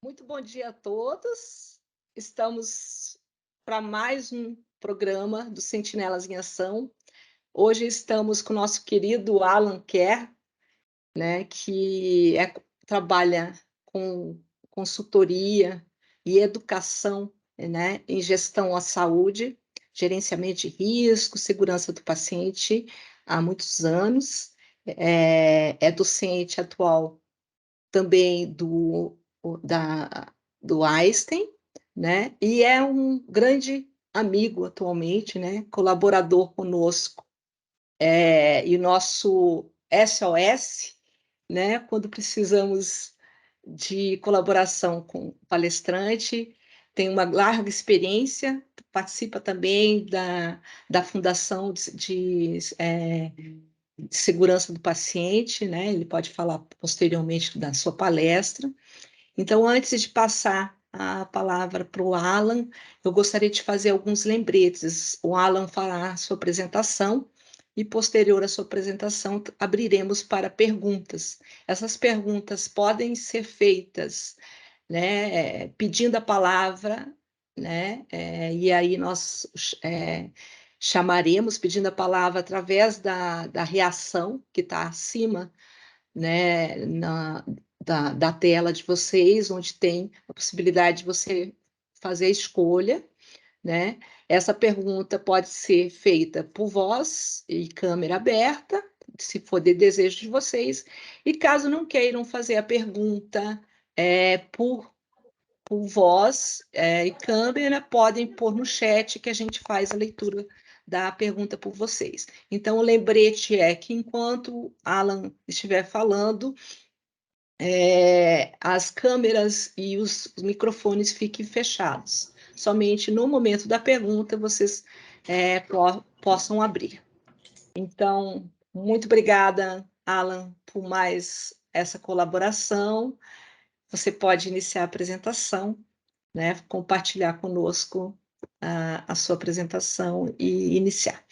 Muito bom dia a todos. Estamos para mais um programa do Sentinelas em Ação. Hoje estamos com o nosso querido Alan Kerr, né, que trabalha com consultoria e educação, né, em gestão à saúde, gerenciamento de risco, segurança do paciente há muitos anos. É docente atual também da, do Einstein, né? E é um grande amigo atualmente, né? Colaborador conosco. E o nosso SOS, né? Quando precisamos de colaboração com o palestrante, tem uma larga experiência, participa também da Fundação de Segurança do Paciente, né? Ele pode falar posteriormente da sua palestra. Então, antes de passar a palavra para o Alan, eu gostaria de fazer alguns lembretes. O Alan fará a sua apresentação e, posterior à sua apresentação, abriremos para perguntas. Essas perguntas podem ser feitas, né, pedindo a palavra, né, e aí nós chamaremos, pedindo a palavra através da reação que está acima, né, da tela de vocês, onde tem a possibilidade de você fazer a escolha, né? Essa pergunta pode ser feita por voz e câmera aberta, se for de desejo de vocês, e caso não queiram fazer a pergunta por voz e câmera, podem pôr no chat que a gente faz a leitura da pergunta por vocês. Então, o lembrete é que enquanto Alan estiver falando, as câmeras e os microfones fiquem fechados. Somente no momento da pergunta vocês possam abrir. Então, muito obrigada, Alan, por mais essa colaboração. Você pode iniciar a apresentação, né? Compartilhar conosco a sua apresentação e iniciar.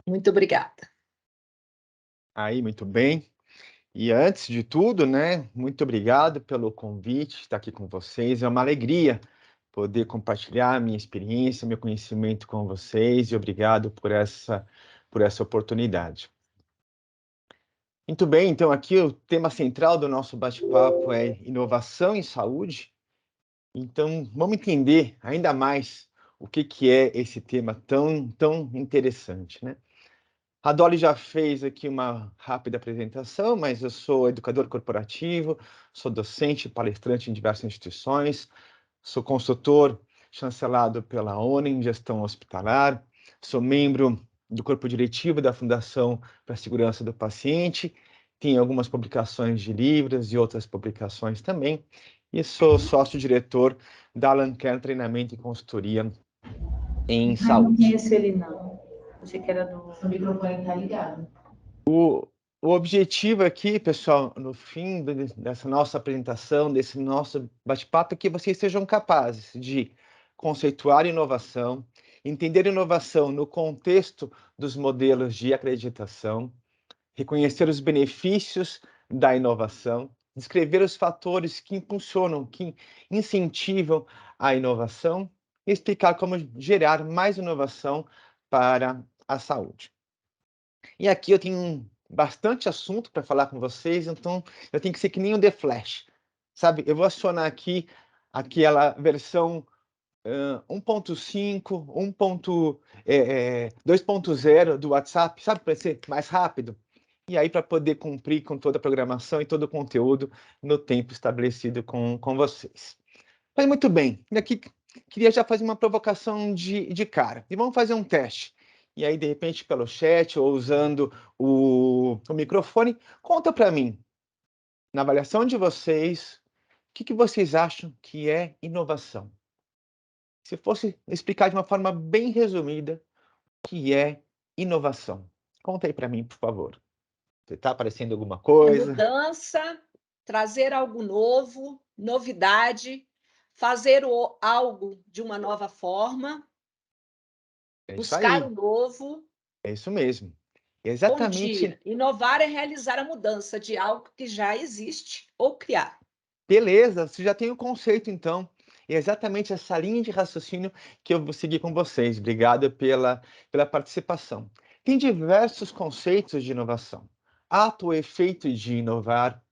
Muito obrigada. Aí, muito bem. E antes de tudo, né, muito obrigado pelo convite, estar aqui com vocês. É uma alegria poder compartilhar minha experiência, meu conhecimento com vocês e obrigado por essa oportunidade. Muito bem, então aqui o tema central do nosso bate-papo é inovação em saúde. Então, vamos entender ainda mais o que é esse tema tão interessante, né? A Dolly já fez aqui uma rápida apresentação, mas eu sou educador corporativo, sou docente, palestrante em diversas instituições, sou consultor chancelado pela ONU em gestão hospitalar, sou membro do corpo diretivo da Fundação para a Segurança do Paciente, tenho algumas publicações de livros e outras publicações também, e sou sócio-diretor da Alan Kerr Treinamento e Consultoria em Ai, não Saúde. conheço ele, não. Achei que era do... O microfone tá ligado. O objetivo aqui, pessoal, no fim dessa nossa apresentação, desse nosso bate-papo, é que vocês sejam capazes de conceituar inovação, entender inovação no contexto dos modelos de acreditação, reconhecer os benefícios da inovação, descrever os fatores que impulsionam, que incentivam a inovação e explicar como gerar mais inovação para a saúde. E aqui eu tenho bastante assunto para falar com vocês, então eu tenho que ser que nem o The Flash, sabe? Eu vou acionar aqui aquela versão 1.5, 2.0 do WhatsApp, sabe? Para ser mais rápido. E aí, para poder cumprir com toda a programação e todo o conteúdo no tempo estabelecido com vocês. Mas muito bem, e aqui queria já fazer uma provocação de cara. E vamos fazer um teste. E aí, de repente, pelo chat ou usando o microfone, conta para mim, na avaliação de vocês, o que vocês acham que é inovação? Se fosse explicar de uma forma bem resumida, o que é inovação? Conta aí para mim, por favor. Está aparecendo alguma A coisa? mudança, trazer algo novo, novidade, fazer algo de uma nova forma, É isso buscar o aí, novo. é isso mesmo. Bom Exatamente. dia. Inovar é realizar a mudança de algo que já existe ou criar. Beleza, você já tem o conceito, então. É exatamente essa linha de raciocínio que eu vou seguir com vocês. Obrigado pela participação. Tem diversos conceitos de inovação. Ato ou efeito de inovar,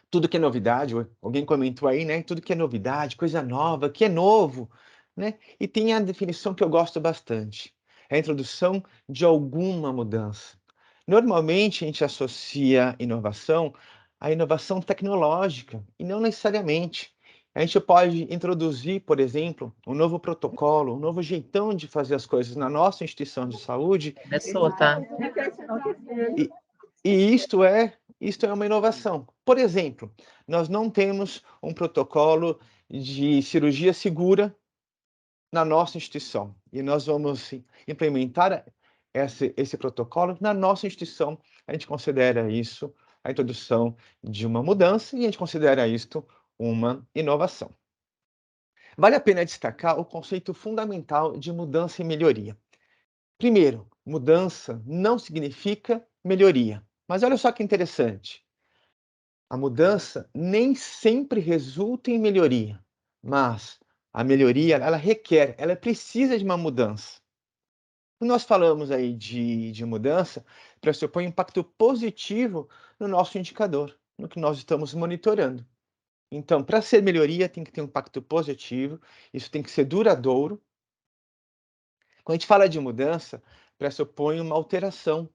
tudo que é novidade, alguém comentou aí, né? Tudo que é novidade, coisa nova, que é novo, né? E tem a definição que eu gosto bastante, é a introdução de alguma mudança. Normalmente a gente associa inovação à inovação tecnológica, e não necessariamente. A gente pode introduzir, por exemplo, um novo protocolo, um novo jeitão de fazer as coisas na nossa instituição de saúde, É sua, tá? e isto é uma inovação. Por exemplo, nós não temos um protocolo de cirurgia segura na nossa instituição, e nós vamos implementar esse protocolo na nossa instituição. A gente considera isso a introdução de uma mudança e a gente considera isto uma inovação. Vale a pena destacar o conceito fundamental de mudança e melhoria. Primeiro, mudança não significa melhoria. Mas olha só que interessante. A mudança nem sempre resulta em melhoria, mas a melhoria, ela precisa de uma mudança. Quando nós falamos aí de mudança, pressupõe um impacto positivo no nosso indicador, no que nós estamos monitorando. Então, para ser melhoria, tem que ter um impacto positivo, isso tem que ser duradouro. Quando a gente fala de mudança, pressupõe uma alteração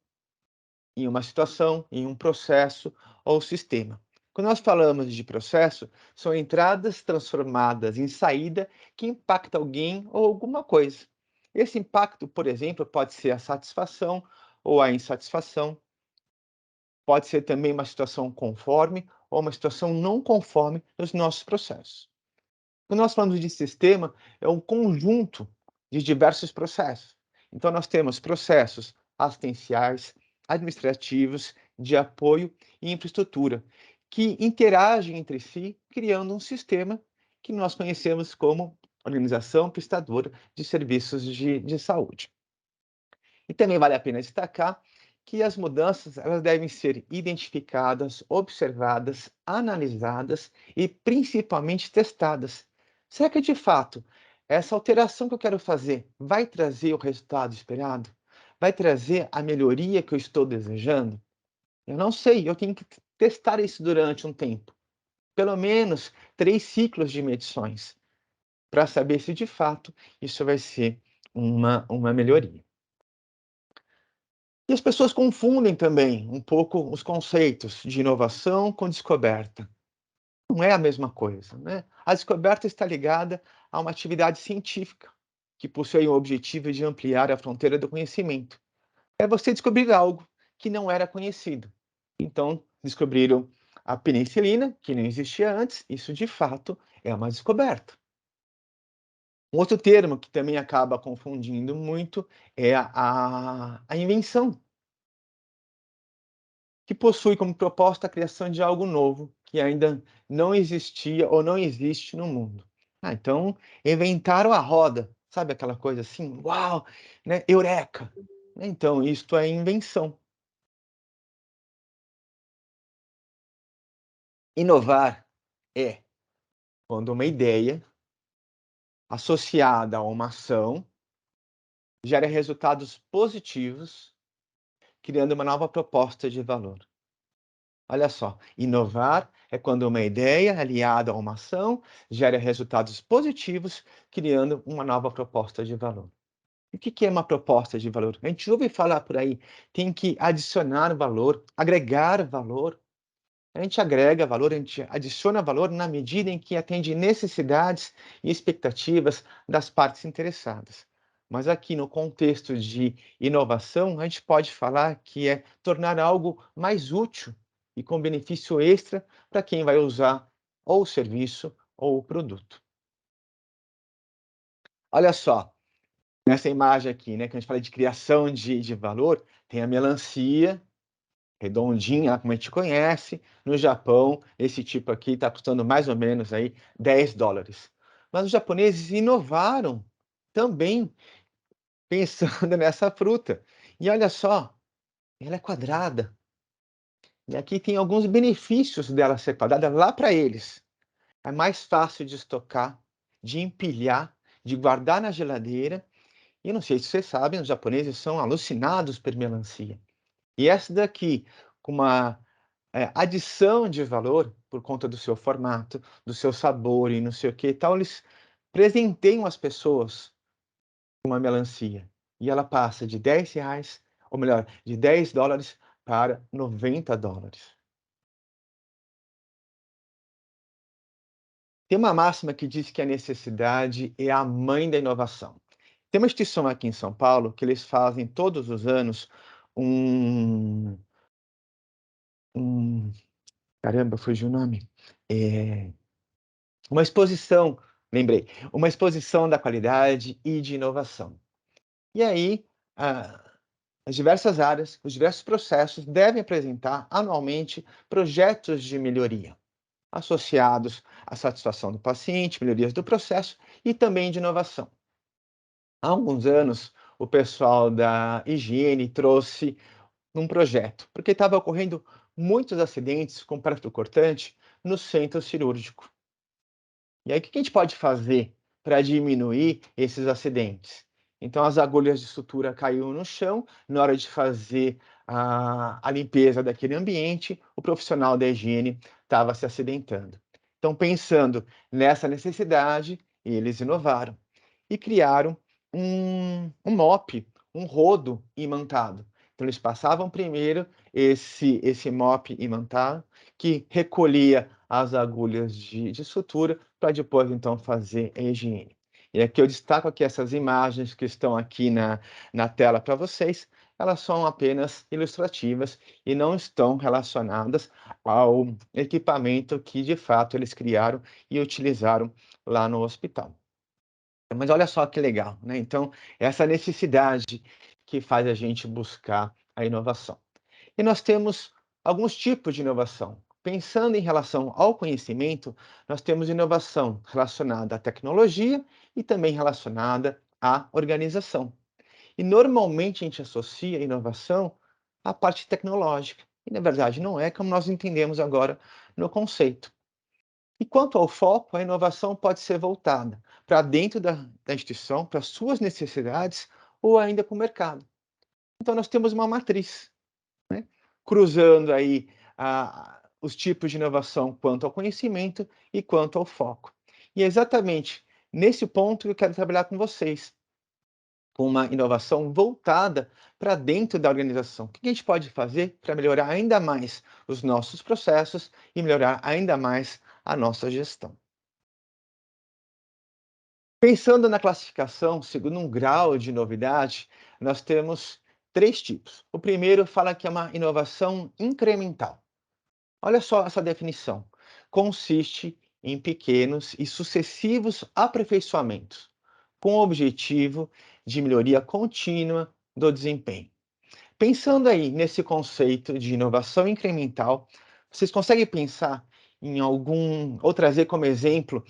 em uma situação, em um processo ou sistema. Quando nós falamos de processo, são entradas transformadas em saída que impacta alguém ou alguma coisa. Esse impacto, por exemplo, pode ser a satisfação ou a insatisfação, pode ser também uma situação conforme ou uma situação não conforme nos nossos processos. Quando nós falamos de sistema, é um conjunto de diversos processos. Então, nós temos processos assistenciais, administrativos, de apoio e infraestrutura, que interagem entre si, criando um sistema que nós conhecemos como Organização Prestadora de Serviços de Saúde. E também vale a pena destacar que as mudanças elas devem ser identificadas, observadas, analisadas e principalmente testadas. Será que de fato essa alteração que eu quero fazer vai trazer o resultado esperado? Vai trazer a melhoria que eu estou desejando? Eu não sei, eu tenho que testar isso durante um tempo. Pelo menos 3 ciclos de medições, para saber se de fato isso vai ser uma melhoria. E as pessoas confundem também um pouco os conceitos de inovação com descoberta. Não é a mesma coisa, né? A descoberta está ligada a uma atividade científica, que possui o objetivo de ampliar a fronteira do conhecimento. É você descobrir algo que não era conhecido. Então, descobriram a penicilina, que não existia antes, isso de fato é uma descoberta. Um outro termo que também acaba confundindo muito é a invenção, que possui como proposta a criação de algo novo que ainda não existia ou não existe no mundo. Então, inventaram a roda, sabe aquela coisa assim, uau, né? Eureka! Então, isto é invenção. Inovar é quando uma ideia associada a uma ação gera resultados positivos, criando uma nova proposta de valor. Olha só, inovar é quando uma ideia aliada a uma ação gera resultados positivos, criando uma nova proposta de valor. E o que é uma proposta de valor? A gente ouve falar por aí, tem que adicionar valor, agregar valor. A gente agrega valor, a gente adiciona valor na medida em que atende necessidades e expectativas das partes interessadas. Mas aqui no contexto de inovação, a gente pode falar que é tornar algo mais útil e com benefício extra para quem vai usar ou o serviço ou o produto. Olha só, nessa imagem aqui, né, que a gente fala de criação de valor, tem a melancia redondinha, como a gente conhece. No Japão, esse tipo aqui está custando mais ou menos aí $10. Mas os japoneses inovaram também pensando nessa fruta. E olha só, ela é quadrada. E aqui tem alguns benefícios dela ser quadrada lá para eles. É mais fácil de estocar, de empilhar, de guardar na geladeira. E não sei se vocês sabem, os japoneses são alucinados por melancia. E essa daqui, com uma adição de valor, por conta do seu formato, do seu sabor e não sei o que e tal, eles presenteiam as pessoas com uma melancia. E ela passa de R$ 10, ou melhor, de $10 para $90. Tem uma máxima que diz que a necessidade é a mãe da inovação. Tem uma instituição aqui em São Paulo que eles fazem todos os anos um, um caramba, fugiu o nome. Uma exposição, lembrei, uma exposição da qualidade e de inovação. E aí, as diversas áreas, os diversos processos devem apresentar anualmente projetos de melhoria, associados à satisfação do paciente, melhorias do processo e também de inovação. Há alguns anos, o pessoal da higiene trouxe um projeto, porque estava ocorrendo muitos acidentes com parafuso cortante no centro cirúrgico. E aí, o que a gente pode fazer para diminuir esses acidentes? Então, as agulhas de sutura caíam no chão, na hora de fazer a limpeza daquele ambiente, o profissional da higiene estava se acidentando. Então, pensando nessa necessidade, eles inovaram e criaram um mop, um rodo imantado. Então, eles passavam primeiro esse mop imantado, que recolhia as agulhas de sutura, para depois, então, fazer a higiene. E aqui eu destaco aqui essas imagens que estão aqui na tela para vocês, elas são apenas ilustrativas e não estão relacionadas ao equipamento que, de fato, eles criaram e utilizaram lá no hospital. Mas olha só que legal, né? Então, essa necessidade que faz a gente buscar a inovação. E nós temos alguns tipos de inovação. Pensando em relação ao conhecimento, nós temos inovação relacionada à tecnologia e também relacionada à organização. E normalmente a gente associa a inovação à parte tecnológica. E na verdade não é como nós entendemos agora no conceito. E quanto ao foco, a inovação pode ser voltada para dentro da instituição, para suas necessidades ou ainda para o mercado. Então nós temos uma matriz, né, cruzando aí os tipos de inovação quanto ao conhecimento e quanto ao foco. E é exatamente nesse ponto que eu quero trabalhar com vocês, com uma inovação voltada para dentro da organização. O que a gente pode fazer para melhorar ainda mais os nossos processos e melhorar ainda mais a nossa gestão? Pensando na classificação, segundo um grau de novidade, nós temos 3 tipos. O primeiro fala que é uma inovação incremental. Olha só essa definição. Consiste em pequenos e sucessivos aperfeiçoamentos, com o objetivo de melhoria contínua do desempenho. Pensando aí nesse conceito de inovação incremental, vocês conseguem pensar em algum, ou trazer como exemplo,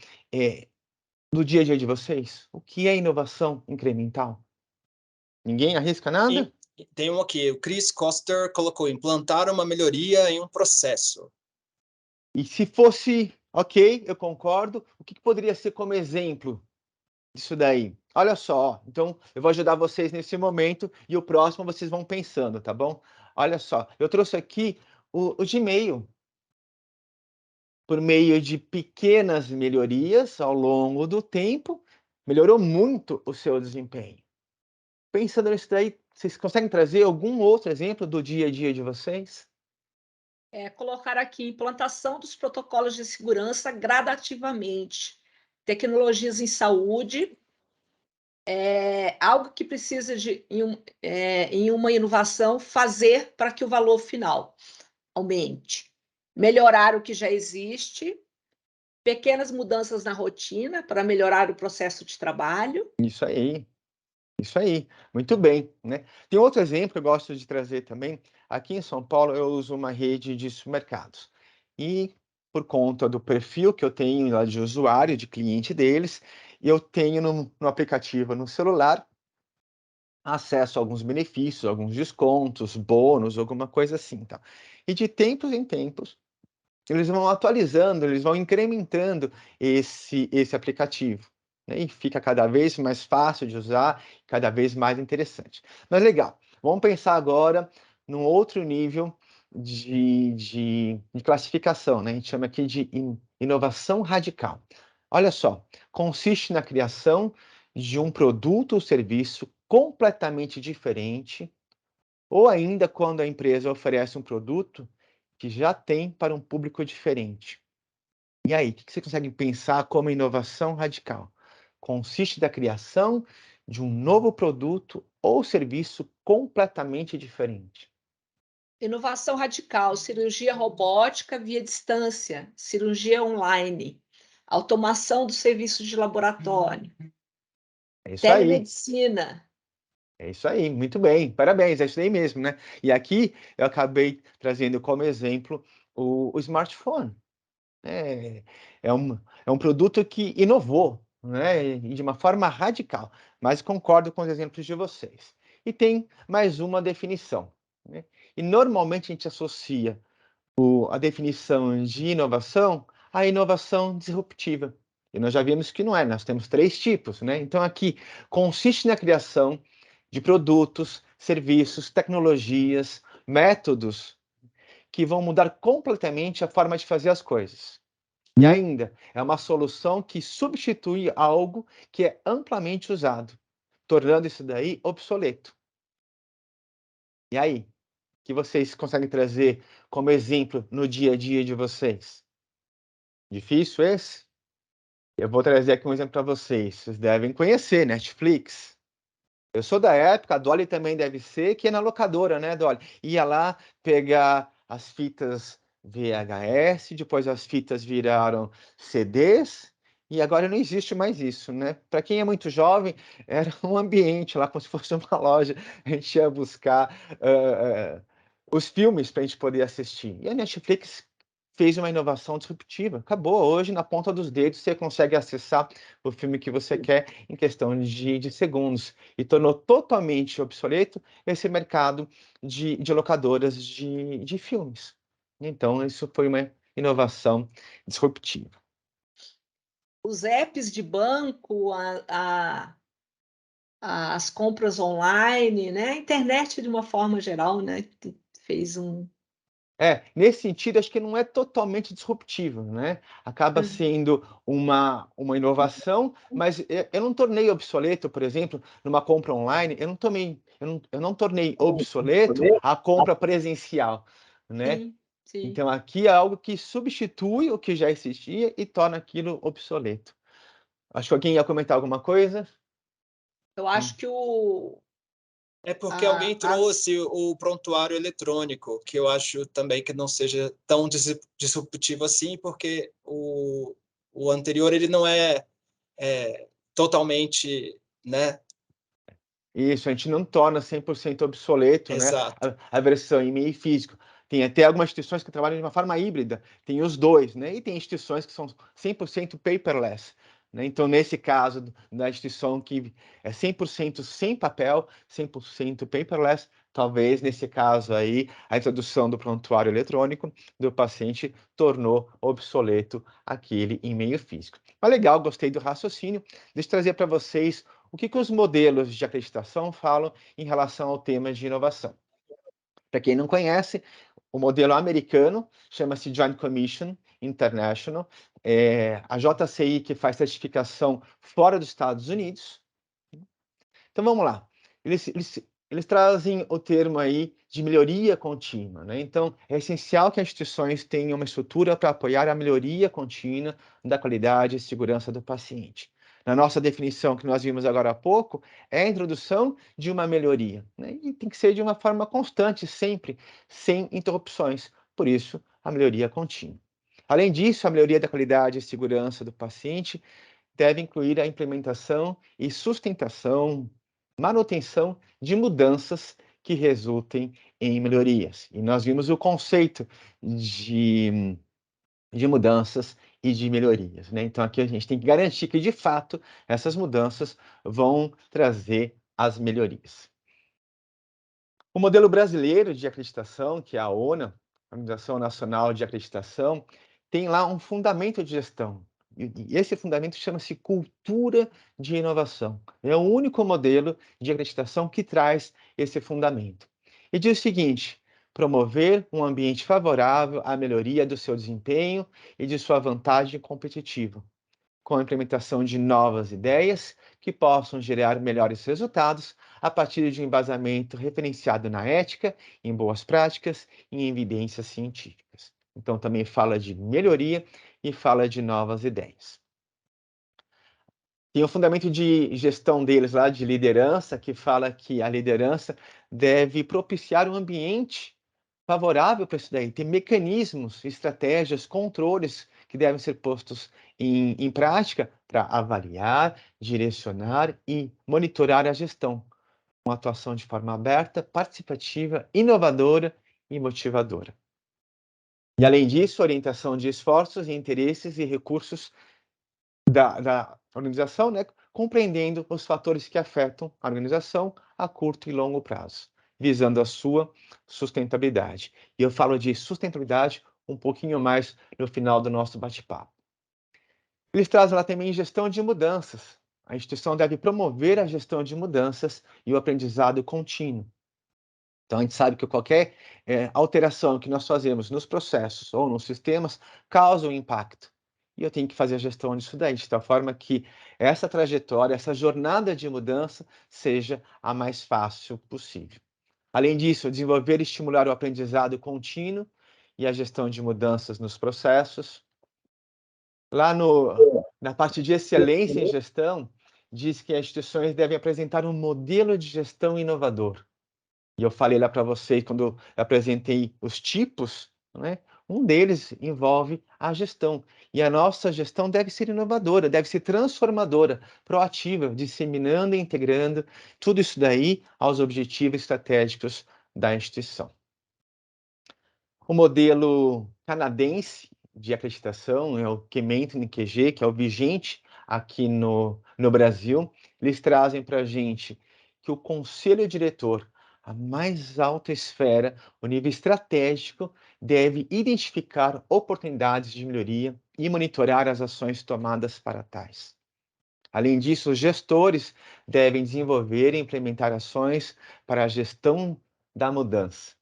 do dia a dia de vocês? O que é inovação incremental? Ninguém arrisca nada? Tem um aqui, o Chris Koster colocou: implantar uma melhoria em um processo. E se fosse, ok, eu concordo, o que poderia ser como exemplo disso daí? Olha só, então eu vou ajudar vocês nesse momento e o próximo vocês vão pensando, tá bom? Olha só, eu trouxe aqui o Gmail. Por meio de pequenas melhorias ao longo do tempo, melhorou muito o seu desempenho. Pensando nisso daí, vocês conseguem trazer algum outro exemplo do dia a dia de vocês? Colocar aqui implantação dos protocolos de segurança gradativamente, tecnologias em saúde, algo que precisa em uma inovação, fazer para que o valor final aumente, melhorar o que já existe, pequenas mudanças na rotina para melhorar o processo de trabalho. Isso aí, muito bem, né? Tem outro exemplo que eu gosto de trazer também. Aqui em São Paulo eu uso uma rede de supermercados e por conta do perfil que eu tenho lá de usuário, de cliente deles, eu tenho no aplicativo no celular acesso a alguns benefícios, alguns descontos, bônus, alguma coisa assim, tá? E de tempos em tempos, eles vão atualizando, eles vão incrementando esse aplicativo, né? E fica cada vez mais fácil de usar, cada vez mais interessante. Mas legal, vamos pensar agora num outro nível de classificação, né? A gente chama aqui de inovação radical. Olha só, consiste na criação de um produto ou serviço completamente diferente, ou ainda quando a empresa oferece um produto que já tem para um público diferente. E aí, o que você consegue pensar como inovação radical? Consiste da criação de um novo produto ou serviço completamente diferente. Inovação radical, cirurgia robótica via distância, cirurgia online, automação do serviço de laboratório, É isso aí. telemedicina. É isso aí, muito bem, parabéns, é isso aí mesmo, né? E aqui eu acabei trazendo como exemplo o smartphone. É, é um produto que inovou, né? E de uma forma radical, mas concordo com os exemplos de vocês. E tem mais uma definição, né? E normalmente a gente associa a definição de inovação à inovação disruptiva. E nós já vimos que não é, nós temos três tipos, né? Então aqui consiste na criação de produtos, serviços, tecnologias, métodos que vão mudar completamente a forma de fazer as coisas. E ainda, é uma solução que substitui algo que é amplamente usado, tornando isso daí obsoleto. E aí, que vocês conseguem trazer como exemplo no dia a dia de vocês? Difícil esse? Eu vou trazer aqui um exemplo para vocês. Vocês devem conhecer Netflix. Eu sou da época, a Dolly também deve ser, que é na locadora, né, Dolly? Ia lá pegar as fitas VHS, depois as fitas viraram CDs, e agora não existe mais isso, né? Para quem é muito jovem, era um ambiente lá, como se fosse uma loja, a gente ia buscar os filmes para a gente poder assistir. E a Netflix fez uma inovação disruptiva. Acabou. Hoje, na ponta dos dedos, você consegue acessar o filme que você quer em questão de segundos. E tornou totalmente obsoleto esse mercado de locadoras de filmes. Então, isso foi uma inovação disruptiva. Os apps de banco, as compras online, né? A internet de uma forma geral, né? Fez um. Nesse sentido, acho que não é totalmente disruptivo, né? Acaba sendo uma inovação, mas eu não tornei obsoleto, por exemplo, numa compra online, eu não tornei obsoleto a compra presencial, né? Sim, sim. Então, aqui é algo que substitui o que já existia e torna aquilo obsoleto. Acho que alguém ia comentar alguma coisa? Eu acho que É porque alguém trouxe o prontuário eletrônico, que eu acho também que não seja tão disruptivo assim, porque o anterior ele não é totalmente, né? Isso, a gente não torna 100% obsoleto, né, Exato. a versão em meio físico. Tem até algumas instituições que trabalham de uma forma híbrida, tem os dois, né, e tem instituições que são 100% paperless, né, então nesse caso da instituição que é 100% sem papel, 100% paperless, talvez nesse caso aí a introdução do prontuário eletrônico do paciente tornou obsoleto aquele em meio físico. Mas legal, gostei do raciocínio. Deixa eu trazer para vocês o que os modelos de acreditação falam em relação ao tema de inovação. Para quem não conhece, o modelo americano chama-se Joint Commission International, a JCI que faz certificação fora dos Estados Unidos. Então vamos lá. Eles trazem o termo aí de melhoria contínua, né? Então é essencial que as instituições tenham uma estrutura para apoiar a melhoria contínua da qualidade e segurança do paciente. Na nossa definição que nós vimos agora há pouco, é a introdução de uma melhoria, né? E tem que ser de uma forma constante, sempre, sem interrupções. Por isso, a melhoria contínua. Além disso, a melhoria da qualidade e segurança do paciente deve incluir a implementação e sustentação, manutenção de mudanças que resultem em melhorias. E nós vimos o conceito de mudanças e de melhorias, né? Então aqui a gente tem que garantir que, de fato, essas mudanças vão trazer as melhorias. O modelo brasileiro de acreditação, que é a ONA, Organização Nacional de Acreditação, tem lá um fundamento de gestão. E esse fundamento chama-se cultura de inovação. É o único modelo de acreditação que traz esse fundamento. E diz o seguinte: promover um ambiente favorável à melhoria do seu desempenho e de sua vantagem competitiva, com a implementação de novas ideias que possam gerar melhores resultados a partir de um embasamento referenciado na ética, em boas práticas e em evidências científicas. Então, também fala de melhoria e fala de novas ideias. Tem o fundamento de gestão deles lá, de liderança, que fala que a liderança deve propiciar um ambiente favorável para isso daí. Tem mecanismos, estratégias, controles que devem ser postos em prática para avaliar, direcionar e monitorar a gestão, com atuação de forma aberta, participativa, inovadora e motivadora. E, além disso, orientação de esforços, interesses e recursos da organização, né, compreendendo os fatores que afetam a organização a curto e longo prazo, visando a sua sustentabilidade. E eu falo de sustentabilidade um pouquinho mais no final do nosso bate-papo. Eles trazem lá também gestão de mudanças. A instituição deve promover a gestão de mudanças e o aprendizado contínuo. Então, a gente sabe que qualquer alteração que nós fazemos nos processos ou nos sistemas causa um impacto. E eu tenho que fazer a gestão disso daí, de tal forma que essa trajetória, essa jornada de mudança seja a mais fácil possível. Além disso, desenvolver e estimular o aprendizado contínuo e a gestão de mudanças nos processos. Lá na parte de excelência em gestão, diz que as instituições devem apresentar um modelo de gestão inovador. E eu falei lá para vocês, quando eu apresentei os tipos, né? Um deles envolve a gestão. E a nossa gestão deve ser inovadora, deve ser transformadora, proativa, disseminando e integrando tudo isso daí aos objetivos estratégicos da instituição. O modelo canadense de acreditação é o QMentor-QG, que é o vigente aqui no Brasil. Eles trazem para a gente que o conselho diretor, a mais alta esfera, o nível estratégico, deve identificar oportunidades de melhoria e monitorar as ações tomadas para tais. Além disso, os gestores devem desenvolver e implementar ações para a gestão da mudança.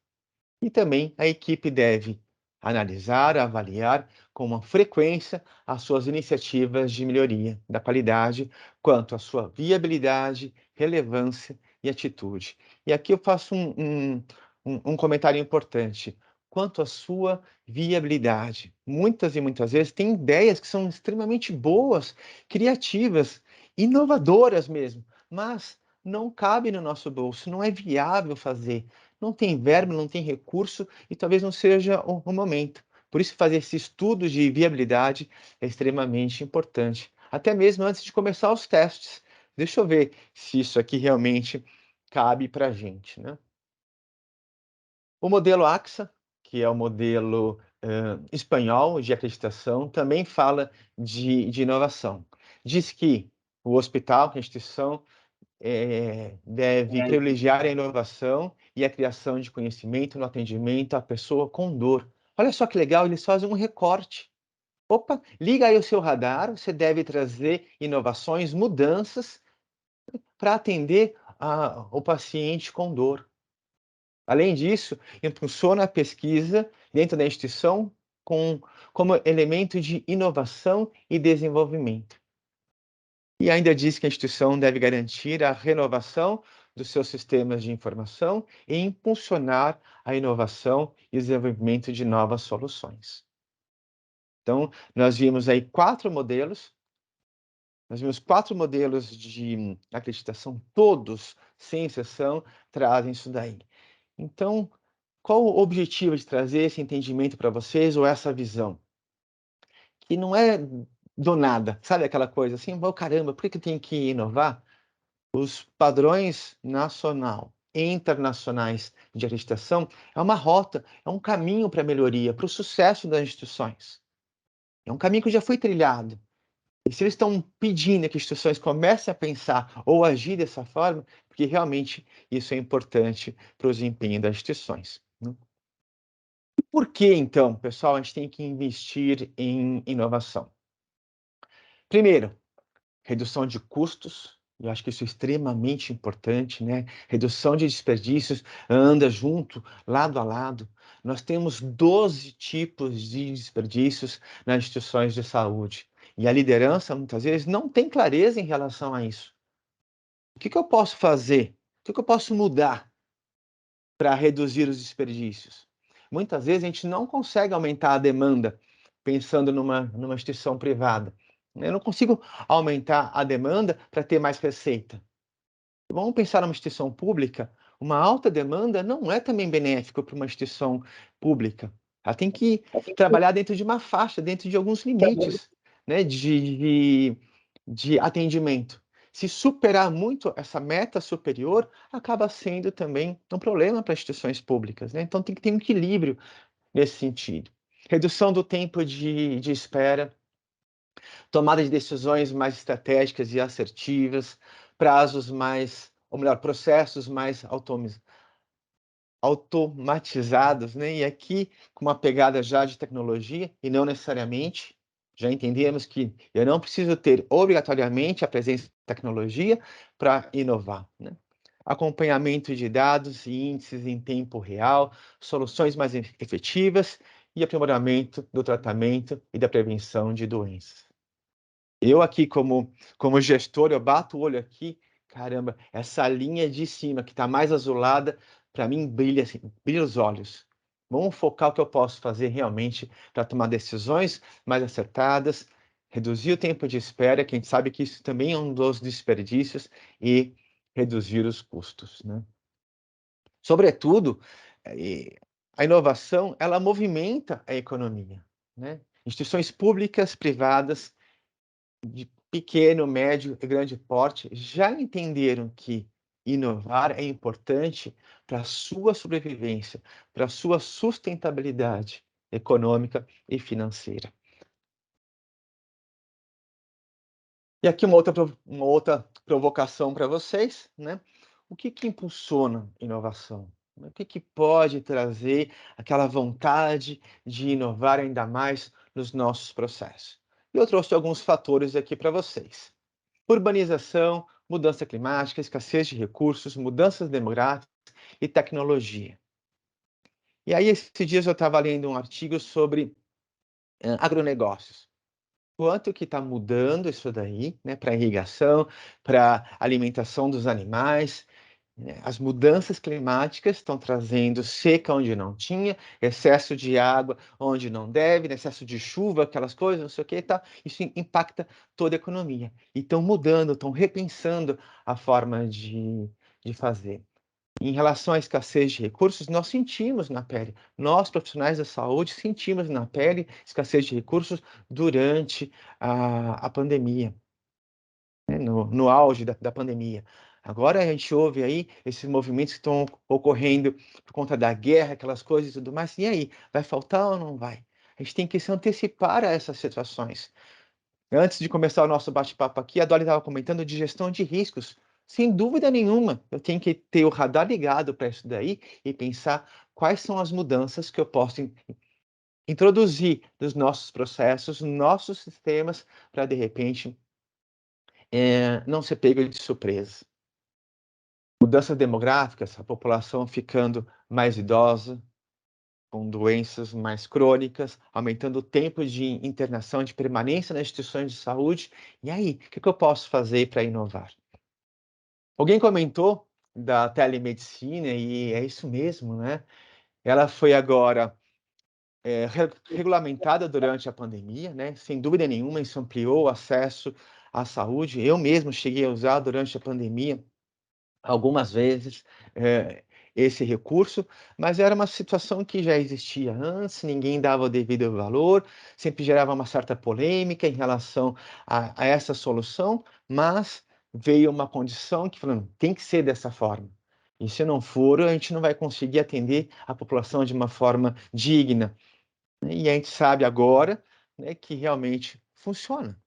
E também a equipe deve analisar, avaliar com uma frequência as suas iniciativas de melhoria da qualidade, quanto à sua viabilidade, relevância e atitude. E aqui eu faço um comentário importante. Quanto à sua viabilidade. Muitas e muitas vezes tem ideias que são extremamente boas, criativas, inovadoras mesmo, mas não cabe no nosso bolso, não é viável fazer. Não tem verba, não tem recurso e talvez não seja o momento. Por isso, fazer esse estudo de viabilidade é extremamente importante. Até mesmo antes de começar os testes. Deixa eu ver se isso aqui realmente cabe para a gente, né? O modelo AXA, que é o modelo espanhol de acreditação, também fala de inovação. Diz que o hospital, a instituição, deve privilegiar a inovação e a criação de conhecimento no atendimento à pessoa com dor. Olha só que legal, eles fazem um recorte. Opa, liga aí o seu radar, você deve trazer inovações, mudanças para atender o paciente com dor. Além disso, impulsiona a pesquisa dentro da instituição como elemento de inovação e desenvolvimento. E ainda diz que a instituição deve garantir a renovação dos seus sistemas de informação e impulsionar a inovação e o desenvolvimento de novas soluções. Então, nós vimos aí 4 modelos. Nós vimos 4 modelos de acreditação, todos, sem exceção, trazem isso daí. Então, qual o objetivo de trazer esse entendimento para vocês ou essa visão? Que não é do nada, sabe aquela coisa assim, oh, caramba, por que eu tenho que inovar? Os padrões nacional e internacionais de acreditação é uma rota, é um caminho para a melhoria, para o sucesso das instituições. É um caminho que já foi trilhado. E se eles estão pedindo que instituições comecem a pensar ou agir dessa forma, porque realmente isso é importante para o desempenho das instituições, né? Por que, então, pessoal, a gente tem que investir em inovação? Primeiro, redução de custos, eu acho que isso é extremamente importante, né? Redução de desperdícios anda junto, lado a lado. Nós temos 12 tipos de desperdícios nas instituições de saúde. E a liderança, muitas vezes, não tem clareza em relação a isso. O que eu posso fazer? O que eu posso mudar para reduzir os desperdícios? Muitas vezes a gente não consegue aumentar a demanda pensando numa instituição privada. Eu não consigo aumentar a demanda para ter mais receita. Vamos pensar numa instituição pública, uma alta demanda não é também benéfico para uma instituição pública. Ela tem que trabalhar dentro de uma faixa, dentro de alguns limites, né, de atendimento. Se superar muito essa meta superior, acaba sendo também um problema para instituições públicas, né? Então tem que ter um equilíbrio nesse sentido. Redução do tempo de espera, tomada de decisões mais estratégicas e assertivas, prazos mais, ou melhor, processos mais automatizados, né? E aqui com uma pegada já de tecnologia e não necessariamente. Já entendemos que eu não preciso ter obrigatoriamente a presença de tecnologia para inovar, né? Acompanhamento de dados e índices em tempo real, soluções mais efetivas e aprimoramento do tratamento e da prevenção de doenças. Eu aqui, como gestor, eu bato o olho aqui, caramba, essa linha de cima que está mais azulada, para mim brilha, assim, brilha os olhos. Vamos focar o que eu posso fazer realmente para tomar decisões mais acertadas, reduzir o tempo de espera, que a gente sabe que isso também é um dos desperdícios, e reduzir os custos, né? Sobretudo, a inovação, ela movimenta a economia, né? Instituições públicas, privadas, de pequeno, médio e grande porte já entenderam que inovar é importante para a sua sobrevivência, para a sua sustentabilidade econômica e financeira. E aqui uma outra provocação para vocês, né? O que impulsiona inovação? O que pode trazer aquela vontade de inovar ainda mais nos nossos processos? E eu trouxe alguns fatores aqui para vocês. Urbanização, mudança climática, escassez de recursos, mudanças demográficas e tecnologia. E aí, esses dias eu estava lendo um artigo sobre agronegócios. Quanto que está mudando isso daí, né, para irrigação, para alimentação dos animais, né? As mudanças climáticas estão trazendo seca onde não tinha, excesso de água onde não deve, né, excesso de chuva, aquelas coisas, não sei o que, tá? Isso impacta toda a economia. E estão mudando, estão repensando a forma de fazer. Em relação à escassez de recursos, nós sentimos na pele, nós profissionais da saúde sentimos na pele escassez de recursos durante a pandemia, né? No auge da pandemia. Agora a gente ouve aí esses movimentos que estão ocorrendo por conta da guerra, aquelas coisas e tudo mais. E aí, vai faltar ou não vai? A gente tem que se antecipar a essas situações. Antes de começar o nosso bate-papo aqui, a Dolly estava comentando de gestão de riscos. Sem dúvida nenhuma, eu tenho que ter o radar ligado para isso daí e pensar quais são as mudanças que eu posso introduzir nos nossos processos, nos nossos sistemas, para de repente não ser pego de surpresa. Mudanças demográficas, a população ficando mais idosa, com doenças mais crônicas, aumentando o tempo de internação, de permanência nas instituições de saúde. E aí, o que eu posso fazer para inovar? Alguém comentou da telemedicina e é isso mesmo, né? Ela foi agora regulamentada durante a pandemia, né? Sem dúvida nenhuma, isso ampliou o acesso à saúde. Eu mesmo cheguei a usar durante a pandemia algumas vezes esse recurso, mas era uma situação que já existia antes, ninguém dava o devido valor, sempre gerava uma certa polêmica em relação a essa solução, mas veio uma condição que falando, tem que ser dessa forma. E se não for, a gente não vai conseguir atender a população de uma forma digna. E a gente sabe agora, né, que realmente funciona.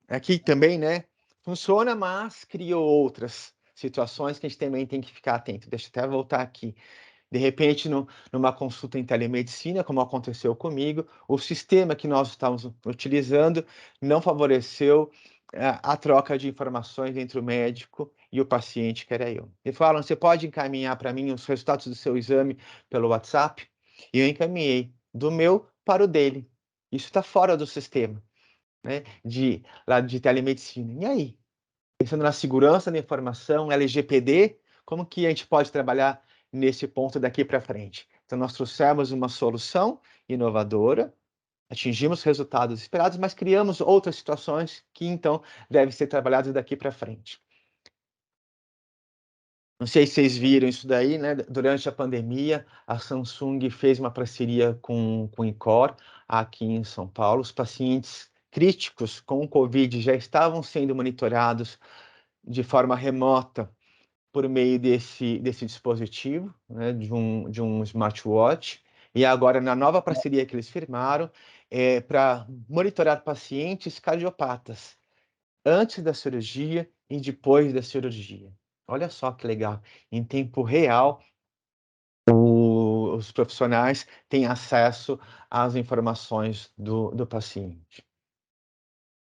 aqui também, né? Funciona, mas criou outras situações que a gente também tem que ficar atento. Deixa eu até voltar aqui. De repente, numa consulta em telemedicina, como aconteceu comigo, o sistema que nós estávamos utilizando não favoreceu a troca de informações entre o médico e o paciente, que era eu. Ele falou: você pode encaminhar para mim os resultados do seu exame pelo WhatsApp? E eu encaminhei do meu para o dele. Isso está fora do sistema, né, lá de telemedicina. E aí? Pensando na segurança da informação, LGPD, como que a gente pode trabalhar nesse ponto daqui para frente? Então, nós trouxemos uma solução inovadora, atingimos resultados esperados, mas criamos outras situações que, então, devem ser trabalhadas daqui para frente. Não sei se vocês viram isso daí, né? Durante a pandemia, a Samsung fez uma parceria com o InCor aqui em São Paulo. Os pacientes críticos com o Covid já estavam sendo monitorados de forma remota por meio desse dispositivo, né, de um smartwatch. E agora, na nova parceria que eles firmaram, para monitorar pacientes cardiopatas antes da cirurgia e depois da cirurgia. Olha só que legal. Em tempo real, os profissionais têm acesso às informações do paciente.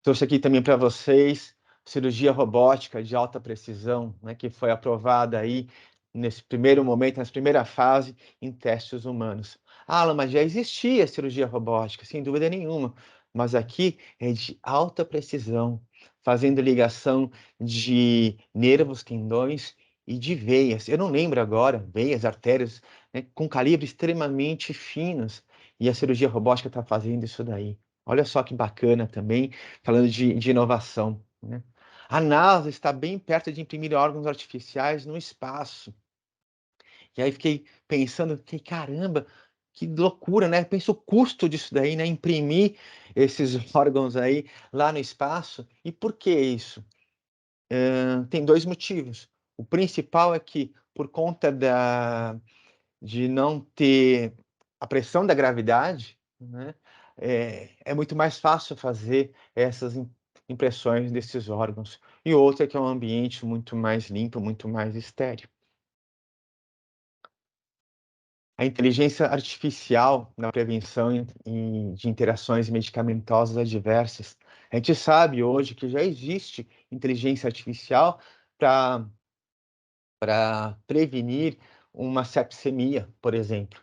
Trouxe aqui também para vocês cirurgia robótica de alta precisão, né, que foi aprovada aí nesse primeiro momento, nessa primeira fase, em testes humanos. Alan, mas já existia cirurgia robótica, sem dúvida nenhuma, mas aqui é de alta precisão, fazendo ligação de nervos, tendões e de veias. Eu não lembro agora, veias, artérias, né, com calibres extremamente finos, e a cirurgia robótica está fazendo isso daí. Olha só que bacana também, falando de inovação, né? A NASA está bem perto de imprimir órgãos artificiais no espaço. E aí fiquei pensando, caramba, que loucura, né? Pensa o custo disso daí, né? Imprimir esses órgãos aí lá no espaço. E por que isso? Tem dois motivos. O principal é que, por conta de não ter a pressão da gravidade, né, é muito mais fácil fazer essas impressões desses órgãos. E outra é que é um ambiente muito mais limpo, muito mais estéril. A inteligência artificial na prevenção de interações medicamentosas adversas. A gente sabe hoje que já existe inteligência artificial para prevenir uma sepsemia, por exemplo.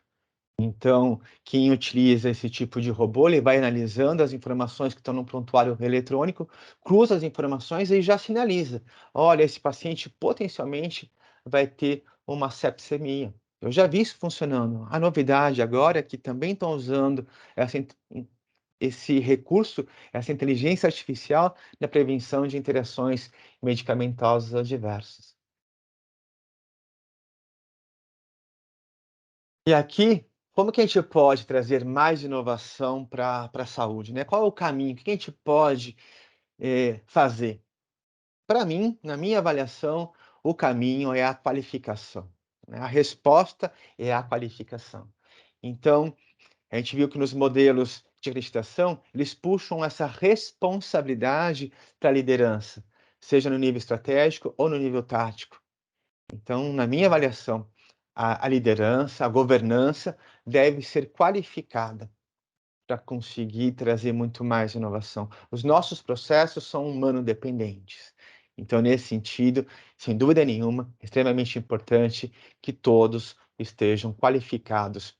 Então, quem utiliza esse tipo de robô, ele vai analisando as informações que estão no prontuário eletrônico, cruza as informações e já sinaliza: olha, esse paciente potencialmente vai ter uma sepsemia. Eu já vi isso funcionando. A novidade agora é que também estão usando esse recurso, essa inteligência artificial na prevenção de interações medicamentosas adversas. E aqui, como que a gente pode trazer mais inovação para a saúde, né? Qual é o caminho? O que a gente pode fazer? Para mim, na minha avaliação, o caminho é a qualificação, né? A resposta é a qualificação. Então, a gente viu que nos modelos de acreditação, eles puxam essa responsabilidade para a liderança, seja no nível estratégico ou no nível tático. Então, na minha avaliação, a liderança, a governança deve ser qualificada para conseguir trazer muito mais inovação. Os nossos processos são humano-dependentes. Então, nesse sentido, sem dúvida nenhuma, é extremamente importante que todos estejam qualificados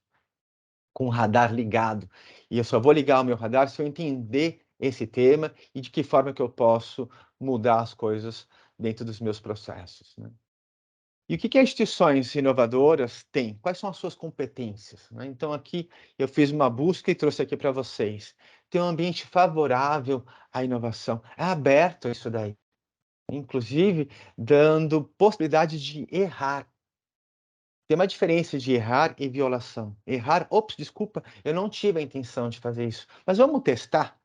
com o radar ligado. E eu só vou ligar o meu radar se eu entender esse tema e de que forma que eu posso mudar as coisas dentro dos meus processos, né? E o que as instituições inovadoras têm? Quais são as suas competências, né? Então, aqui eu fiz uma busca e trouxe aqui para vocês. Tem um ambiente favorável à inovação, é aberto a isso daí, inclusive dando possibilidade de errar. Tem uma diferença de errar e violação. Errar, ops, desculpa, eu não tive a intenção de fazer isso, mas vamos testar,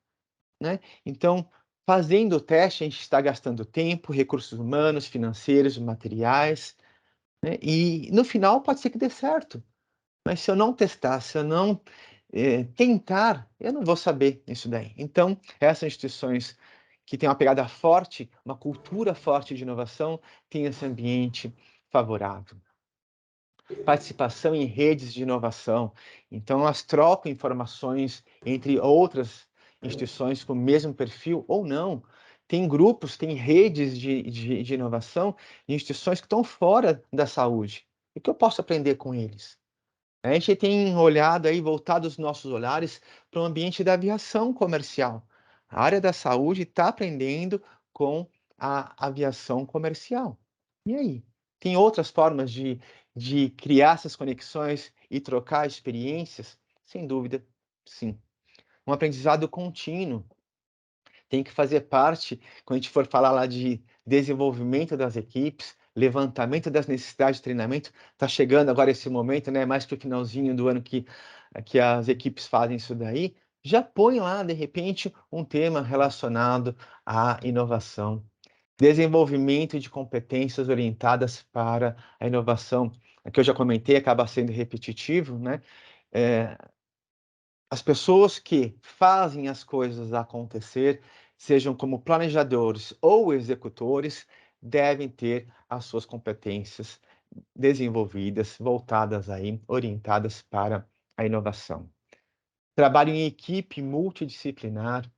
né? Então, fazendo o teste, a gente está gastando tempo, recursos humanos, financeiros, materiais, né? E no final pode ser que dê certo, mas se eu não testar, se eu não tentar, eu não vou saber isso daí. Então, essas instituições que tem uma pegada forte, uma cultura forte de inovação, tem esse ambiente favorável. Participação em redes de inovação. Então, elas trocam informações entre outras instituições com o mesmo perfil ou não. Tem grupos, tem redes de inovação de instituições que estão fora da saúde. O que eu posso aprender com eles? A gente tem olhado aí, voltado os nossos olhares para o ambiente da aviação comercial. A área da saúde está aprendendo com a aviação comercial. E aí? Tem outras formas de criar essas conexões e trocar experiências? Sem dúvida, sim. Um aprendizado contínuo tem que fazer parte, quando a gente for falar lá de desenvolvimento das equipes, levantamento das necessidades de treinamento, está chegando agora esse momento, né, mais para o finalzinho do ano que as equipes fazem isso daí, já põe lá, de repente, um tema relacionado à inovação. Desenvolvimento de competências orientadas para a inovação. Aqui eu já comentei, acaba sendo repetitivo, né? As pessoas que fazem as coisas acontecer, sejam como planejadores ou executores, devem ter as suas competências desenvolvidas, voltadas aí, orientadas para a inovação. Trabalho em equipe multidisciplinar.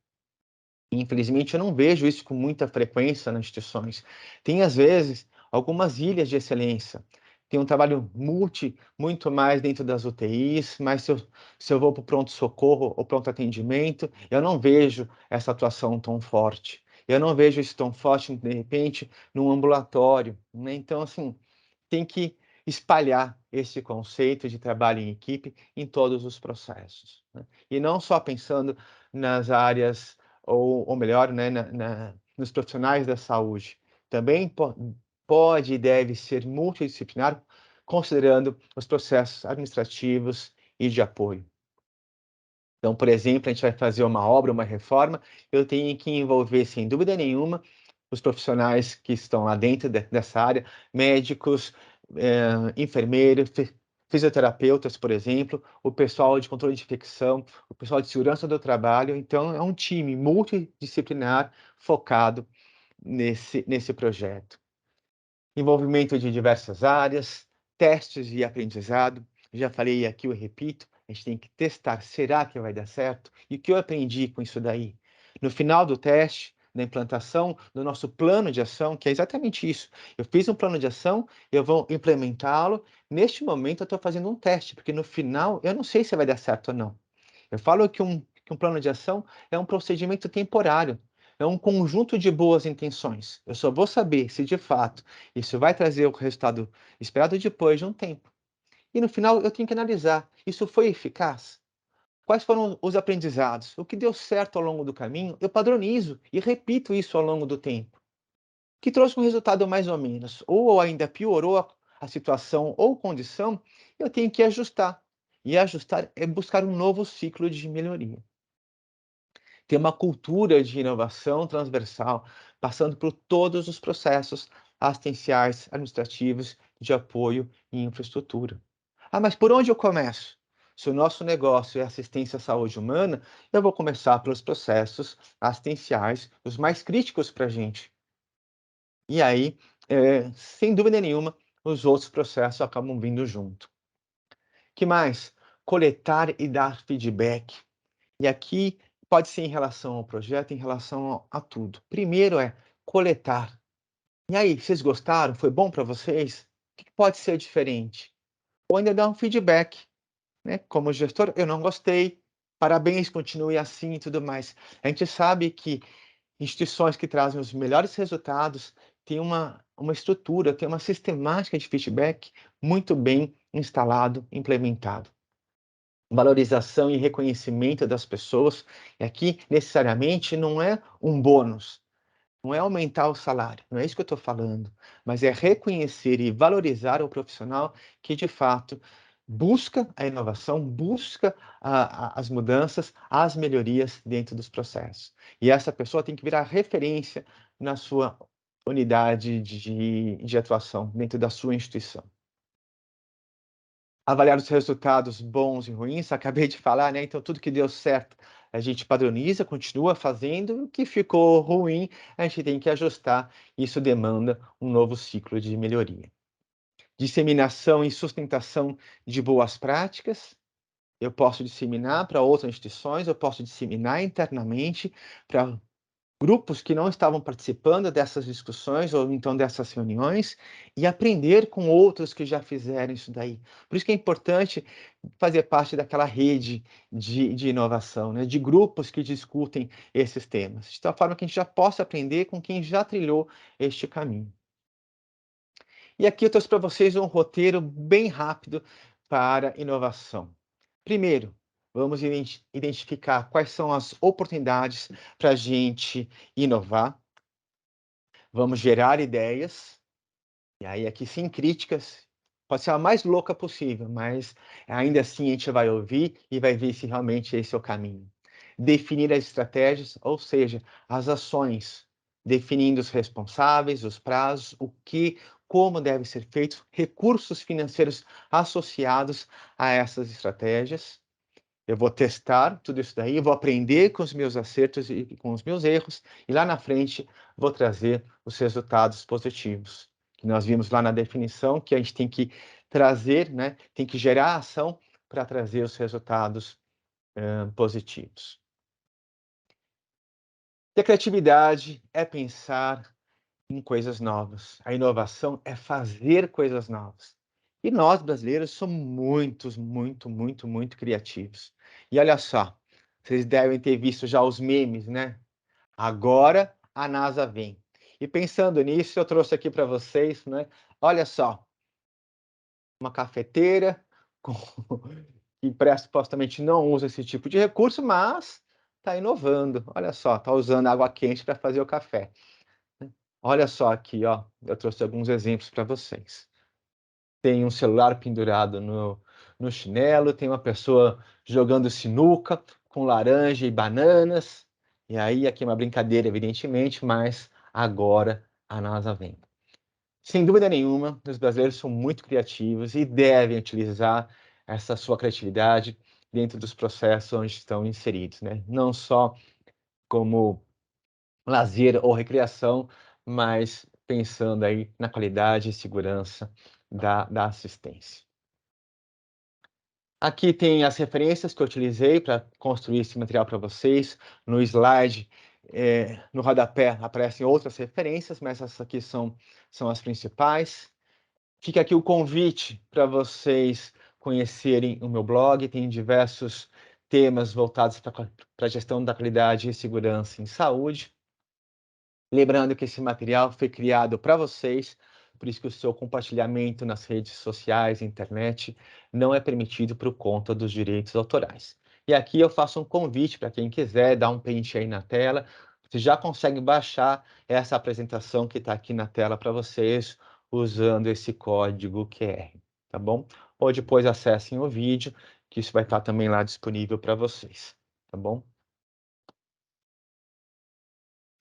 Infelizmente, eu não vejo isso com muita frequência nas instituições. Tem, às vezes, algumas ilhas de excelência. Tem um trabalho muito mais dentro das UTIs, mas se eu vou para o pronto-socorro ou pronto-atendimento, eu não vejo essa atuação tão forte. Eu não vejo isso tão forte, de repente, num ambulatório, né? Então, assim, tem que espalhar esse conceito de trabalho em equipe em todos os processos, né? E não só pensando nas áreas, ou melhor, né, nos profissionais da saúde. Também pode e deve ser multidisciplinar, considerando os processos administrativos e de apoio. Então, por exemplo, a gente vai fazer uma obra, uma reforma, eu tenho que envolver, sem dúvida nenhuma, os profissionais que estão lá dentro dessa área, médicos, enfermeiros, fisioterapeutas, por exemplo, o pessoal de controle de infecção, o pessoal de segurança do trabalho. Então, é um time multidisciplinar focado nesse projeto. Envolvimento de diversas áreas, testes e aprendizado. Já falei aqui, eu repito, a gente tem que testar, será que vai dar certo? E o que eu aprendi com isso daí? No final do teste, na implantação do nosso plano de ação, que é exatamente isso. Eu fiz um plano de ação, eu vou implementá-lo. Neste momento, eu estou fazendo um teste, porque no final, eu não sei se vai dar certo ou não. Eu falo que um plano de ação é um procedimento temporário, é um conjunto de boas intenções. Eu só vou saber se, de fato, isso vai trazer o resultado esperado depois de um tempo. E no final, eu tenho que analisar: isso foi eficaz? Quais foram os aprendizados? O que deu certo ao longo do caminho? Eu padronizo e repito isso ao longo do tempo. O que trouxe um resultado mais ou menos, ou ainda piorou a situação ou condição, eu tenho que ajustar. E ajustar é buscar um novo ciclo de melhoria. Ter uma cultura de inovação transversal, passando por todos os processos assistenciais, administrativos, de apoio e infraestrutura. Ah, mas por onde eu começo? Se o nosso negócio é assistência à saúde humana, eu vou começar pelos processos assistenciais, os mais críticos para a gente. E aí, sem dúvida nenhuma, os outros processos acabam vindo junto. Que mais? Coletar e dar feedback. E aqui pode ser em relação ao projeto, em relação a tudo. Primeiro é coletar. E aí, vocês gostaram? Foi bom para vocês? O que pode ser diferente? Ou ainda dar um feedback, né? Como gestor, eu não gostei. Parabéns, continue assim e tudo mais. A gente sabe que instituições que trazem os melhores resultados têm uma estrutura, têm uma sistemática de feedback muito bem instalado, implementado. Valorização e reconhecimento das pessoas, e aqui necessariamente não é um bônus, não é aumentar o salário, não é isso que eu estou falando, mas é reconhecer e valorizar o profissional que de fato busca a inovação, busca as mudanças, as melhorias dentro dos processos. E essa pessoa tem que virar referência na sua unidade de atuação, dentro da sua instituição. Avaliar os resultados bons e ruins, acabei de falar, né? Então, tudo que deu certo, a gente padroniza, continua fazendo, o que ficou ruim, a gente tem que ajustar, isso demanda um novo ciclo de melhoria. Disseminação e sustentação de boas práticas, eu posso disseminar para outras instituições, eu posso disseminar internamente para grupos que não estavam participando dessas discussões ou então dessas reuniões e aprender com outros que já fizeram isso daí. Por isso que é importante fazer parte daquela rede de inovação, né? De grupos que discutem esses temas, de tal forma que a gente já possa aprender com quem já trilhou este caminho. E aqui eu trouxe para vocês um roteiro bem rápido para inovação. Primeiro, vamos identificar quais são as oportunidades para a gente inovar. Vamos gerar ideias, e aí aqui sem críticas, pode ser a mais louca possível, mas ainda assim a gente vai ouvir e vai ver se realmente esse é o caminho. Definir as estratégias, ou seja, as ações, definindo os responsáveis, os prazos, o que, como deve ser feito, recursos financeiros associados a essas estratégias. Eu vou testar tudo isso daí, vou aprender com os meus acertos e com os meus erros, e lá na frente vou trazer os resultados positivos. Que nós vimos lá na definição que a gente tem que trazer, né, tem que gerar ação para trazer os resultados positivos. E a criatividade é pensar em coisas novas. A inovação é fazer coisas novas. E nós, brasileiros, somos muito criativos. E olha só, vocês devem ter visto já os memes, né? Agora a NASA vem. E pensando nisso, eu trouxe aqui para vocês, né? Olha só, uma cafeteira com... que supostamente não usa esse tipo de recurso, mas está inovando. Olha só, está usando água quente para fazer o café. Olha só aqui, ó, eu trouxe alguns exemplos para vocês. Tem um celular pendurado no chinelo, tem uma pessoa jogando sinuca com laranja e bananas. E aí, aqui é uma brincadeira, evidentemente, mas agora a NASA vem. Sem dúvida nenhuma, os brasileiros são muito criativos e devem utilizar essa sua criatividade dentro dos processos onde estão inseridos, né? Não só como lazer ou recreação, mas pensando aí na qualidade e segurança da assistência. Aqui tem as referências que eu utilizei para construir esse material para vocês. No slide, no rodapé, aparecem outras referências, mas essas aqui são as principais. Fica aqui o convite para vocês conhecerem o meu blog. Tem diversos temas voltados para a gestão da qualidade e segurança em saúde. Lembrando que esse material foi criado para vocês, por isso que o seu compartilhamento nas redes sociais, internet, não é permitido por conta dos direitos autorais. E aqui eu faço um convite para quem quiser dar um print aí na tela. Você já consegue baixar essa apresentação que está aqui na tela para vocês, usando esse código QR, tá bom? Ou depois acessem o vídeo, que isso vai estar também lá disponível para vocês, tá bom?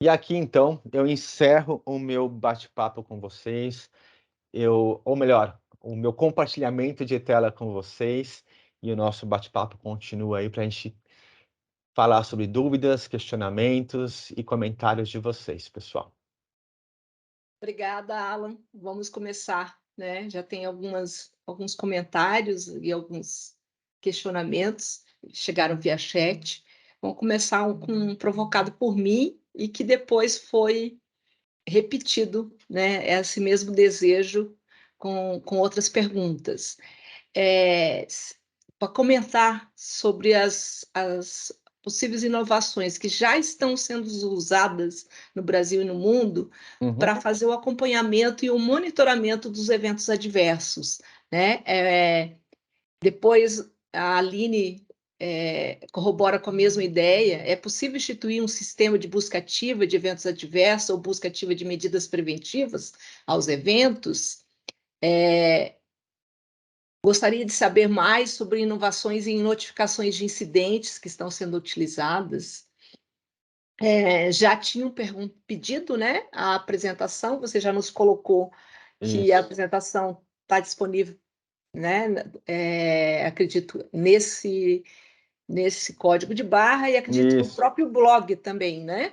E aqui, então, eu encerro o meu bate-papo com vocês, ou melhor, o meu compartilhamento de tela com vocês, e o nosso bate-papo continua aí para a gente falar sobre dúvidas, questionamentos e comentários de vocês, pessoal. Obrigada, Alan. Vamos começar, né? Já tem alguns comentários e alguns questionamentos chegaram via chat. Vamos começar com um provocado por mim e que depois foi repetido, né? Esse mesmo desejo com outras perguntas. Para comentar sobre as possíveis inovações que já estão sendo usadas no Brasil e no mundo para fazer o acompanhamento e o monitoramento dos eventos adversos, né? Depois a Aline corrobora com a mesma ideia. É possível instituir um sistema de busca ativa de eventos adversos ou busca ativa de medidas preventivas aos eventos? Gostaria de saber mais sobre inovações em notificações de incidentes que estão sendo utilizadas. Já tinham pedido, né, a apresentação, você já nos colocou que a apresentação está disponível, né, acredito, nesse código de barra e acredito que o Isso. próprio blog também, né?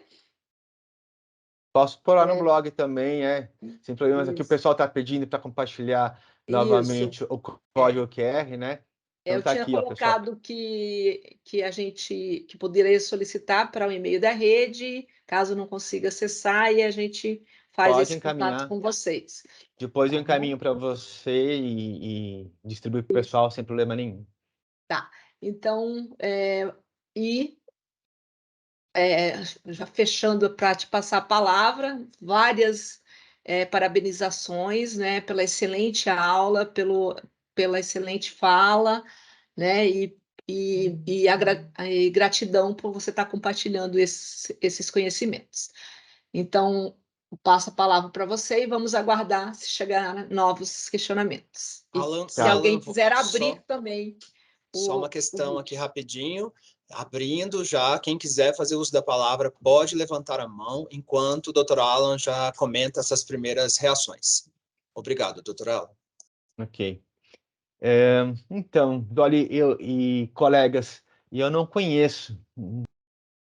Posso pôr lá no blog também, sem problemas. Aqui o Isso. pessoal está pedindo para compartilhar novamente o código QR, né? Então Eu tá tinha aqui, ó, pessoal. colocado que a gente poderia solicitar para o e-mail da rede, caso não consiga acessar, e a gente faz Pode esse contato encaminhar. com vocês. Depois eu Tá bom? encaminho para você e distribuir para o pessoal sem problema nenhum. Tá. Então, já fechando para te passar a palavra, várias parabenizações, né, pela excelente aula, pela excelente fala, né, e gratidão por você estar compartilhando esses conhecimentos. Então, passo a palavra para você e vamos aguardar se chegar novos questionamentos. E Alan, se alguém Alan, quiser abrir também só uma o questão aqui vídeo. rapidinho. Abrindo já, quem quiser fazer uso da palavra pode levantar a mão, enquanto o Dr. Alan já comenta essas primeiras reações. Obrigado, Dr. Alan. Ok. Então, Dolly e colegas, eu não conheço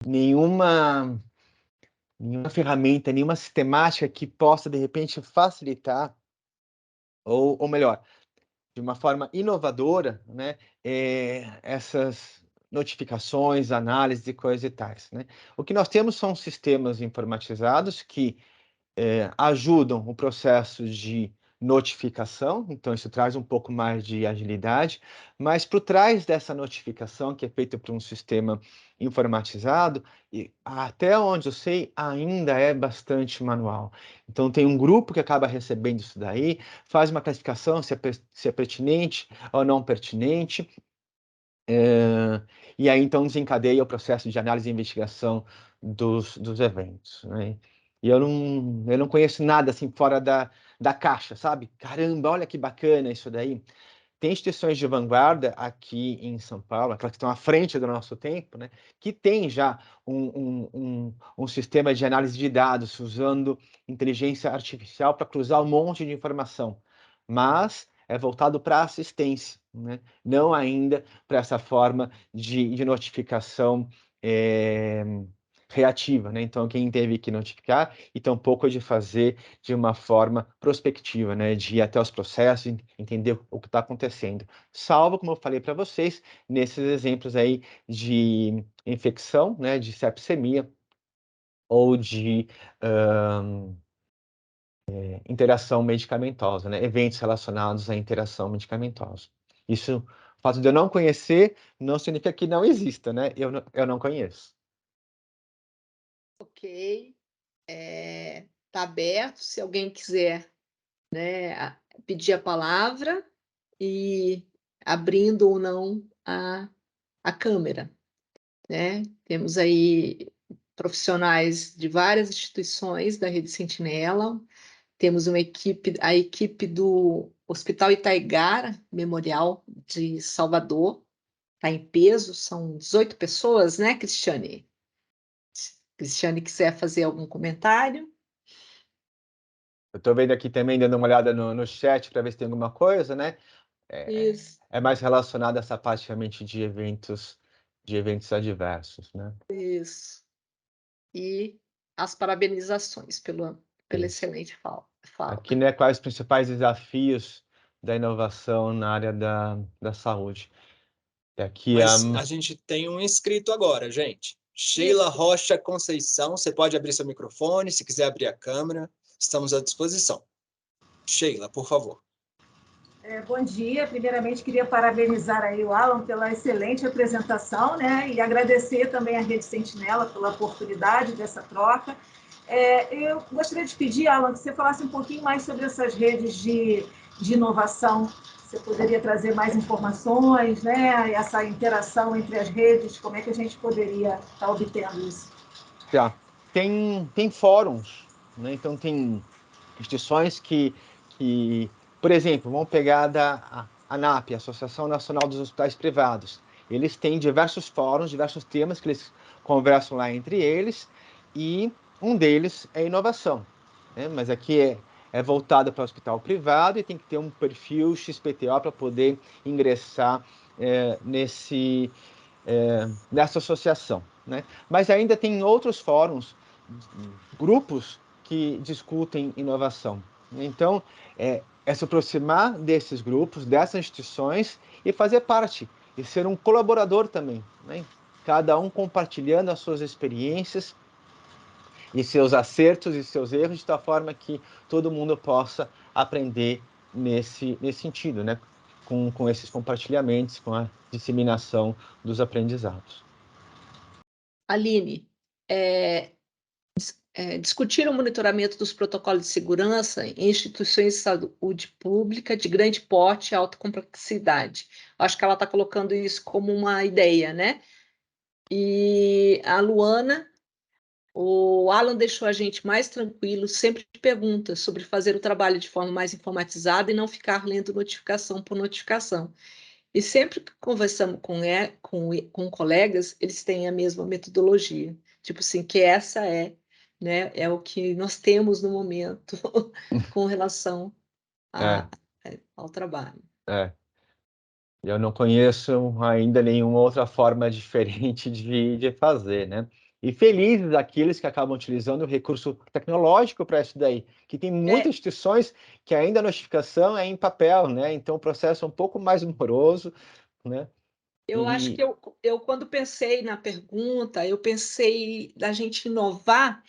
nenhuma ferramenta, nenhuma sistemática que possa, de repente, facilitar, ou melhor, de uma forma inovadora, né, essas notificações, análises e coisas e tais, né? O que nós temos são sistemas informatizados que ajudam o processo de notificação, então isso traz um pouco mais de agilidade, mas por trás dessa notificação, que é feita por um sistema informatizado, e até onde eu sei, ainda é bastante manual. Então tem um grupo que acaba recebendo isso daí, faz uma classificação se é pertinente ou não pertinente, e aí então desencadeia o processo de análise e investigação dos eventos, né? E eu não conheço nada assim fora da caixa, sabe? Caramba, olha que bacana isso daí. Tem instituições de vanguarda aqui em São Paulo, aquelas que estão à frente do nosso tempo, né? Que tem já um sistema de análise de dados usando inteligência artificial para cruzar um monte de informação, mas é voltado para assistência, né? Não ainda para essa forma de notificação reativa, né? Então, quem teve que notificar e tampouco de fazer de uma forma prospectiva, né? De ir até os processos, entender o que está acontecendo. Salvo, como eu falei para vocês, nesses exemplos aí de infecção, né? De sepsemia ou de interação medicamentosa, né? Eventos relacionados à interação medicamentosa. Isso, o fato de eu não conhecer, não significa que não exista, né? Eu não conheço. Ok. Está aberto, se alguém quiser, né, pedir a palavra e abrindo ou não a câmera, né? Temos aí profissionais de várias instituições da Rede Sentinela, temos a equipe do Hospital Itaigara Memorial de Salvador, está em peso, são 18 pessoas, né, Cristiane? Cristiane quiser fazer algum comentário. Eu estou vendo aqui também, dando uma olhada no chat para ver se tem alguma coisa, né? Isso. É mais relacionado a essa parte realmente de eventos adversos, né? Isso. E as parabenizações pela Isso. excelente fala. Aqui, né, quais os principais desafios da inovação na área da saúde? E aqui Mas a gente tem um inscrito agora, gente. Sheila Isso. Rocha Conceição, você pode abrir seu microfone, se quiser abrir a câmera, estamos à disposição. Sheila, por favor. Bom dia. Primeiramente, queria parabenizar aí o Alan pela excelente apresentação, né? E agradecer também à Rede Sentinela pela oportunidade dessa troca. Eu gostaria de pedir, Alan, que você falasse um pouquinho mais sobre essas redes de inovação. Você poderia trazer mais informações, né? Essa interação entre as redes, como é que a gente poderia estar obtendo isso? tá. Tem fóruns, né? Então tem instituições que, por exemplo, vamos pegar da ANAP, Associação Nacional dos Hospitais Privados. Eles têm diversos fóruns, diversos temas que eles conversam lá entre eles, e um deles é inovação, né? Mas aqui é voltado para o hospital privado e tem que ter um perfil XPTO para poder ingressar nessa associação, né? Mas ainda tem outros fóruns, grupos que discutem inovação. Então, é se aproximar desses grupos, dessas instituições e fazer parte, e ser um colaborador também, né? Cada um compartilhando as suas experiências e seus acertos e seus erros, de tal forma que todo mundo possa aprender nesse sentido, né? Com esses compartilhamentos, com a disseminação dos aprendizados. Aline, discutir o monitoramento dos protocolos de segurança em instituições de saúde pública de grande porte e alta complexidade. Acho que ela está colocando isso como uma ideia, né? E a Luana, o Alan deixou a gente mais tranquilo, sempre pergunta sobre fazer o trabalho de forma mais informatizada e não ficar lendo notificação por notificação. E sempre que conversamos com colegas, eles têm a mesma metodologia. Tipo assim, que essa né, é o que nós temos no momento com relação ao trabalho. Eu não conheço ainda nenhuma outra forma diferente de fazer, né? E felizes aqueles que acabam utilizando o recurso tecnológico para isso daí, que tem muitas instituições que ainda a notificação é em papel, né? Então o processo é um pouco mais moroso, né? Eu acho que eu, quando pensei na pergunta, eu pensei da gente inovar,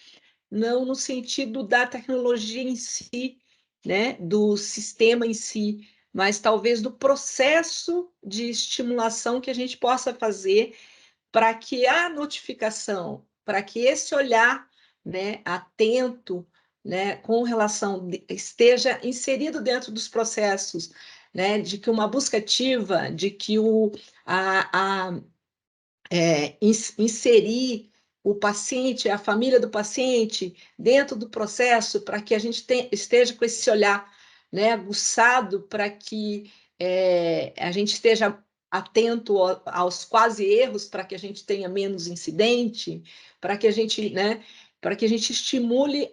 não no sentido da tecnologia em si, né, do sistema em si, mas talvez do processo de estimulação que a gente possa fazer para que a notificação, para que esse olhar, né, atento, né, com relação esteja inserido dentro dos processos, né, de que uma busca ativa, de que inserir o paciente, a família do paciente dentro do processo, para que a gente esteja com esse olhar, né, aguçado, para que a gente esteja atento aos quase erros, para que a gente tenha menos incidente, para que a gente, né, para que a gente estimule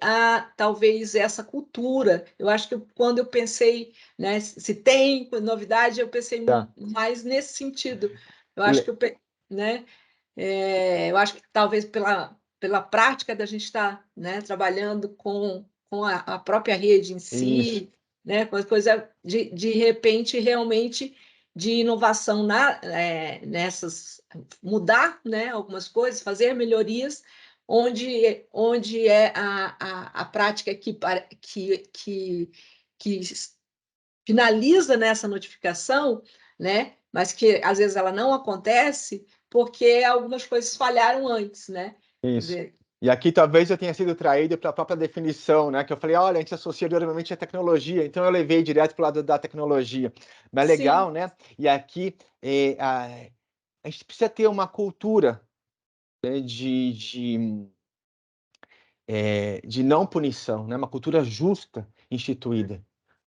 talvez essa cultura. Eu acho que quando eu pensei, né, se tem novidade, eu pensei mais nesse sentido. Eu acho que né, eu acho que talvez pela prática da gente estar, né, trabalhando com a própria rede em si, né, com as coisas de repente realmente de inovação nessas, mudar, né, algumas coisas, fazer melhorias onde é a prática que finaliza nessa notificação, né, mas que às vezes ela não acontece porque algumas coisas falharam antes, né? Isso. E aqui talvez eu tenha sido traído pela própria definição, né? Que eu falei, olha, a gente associa normalmente a tecnologia, então eu levei direto para o lado da tecnologia. Mas legal, né? E aqui a gente precisa ter uma cultura, né, de não punição, né? Uma cultura justa instituída.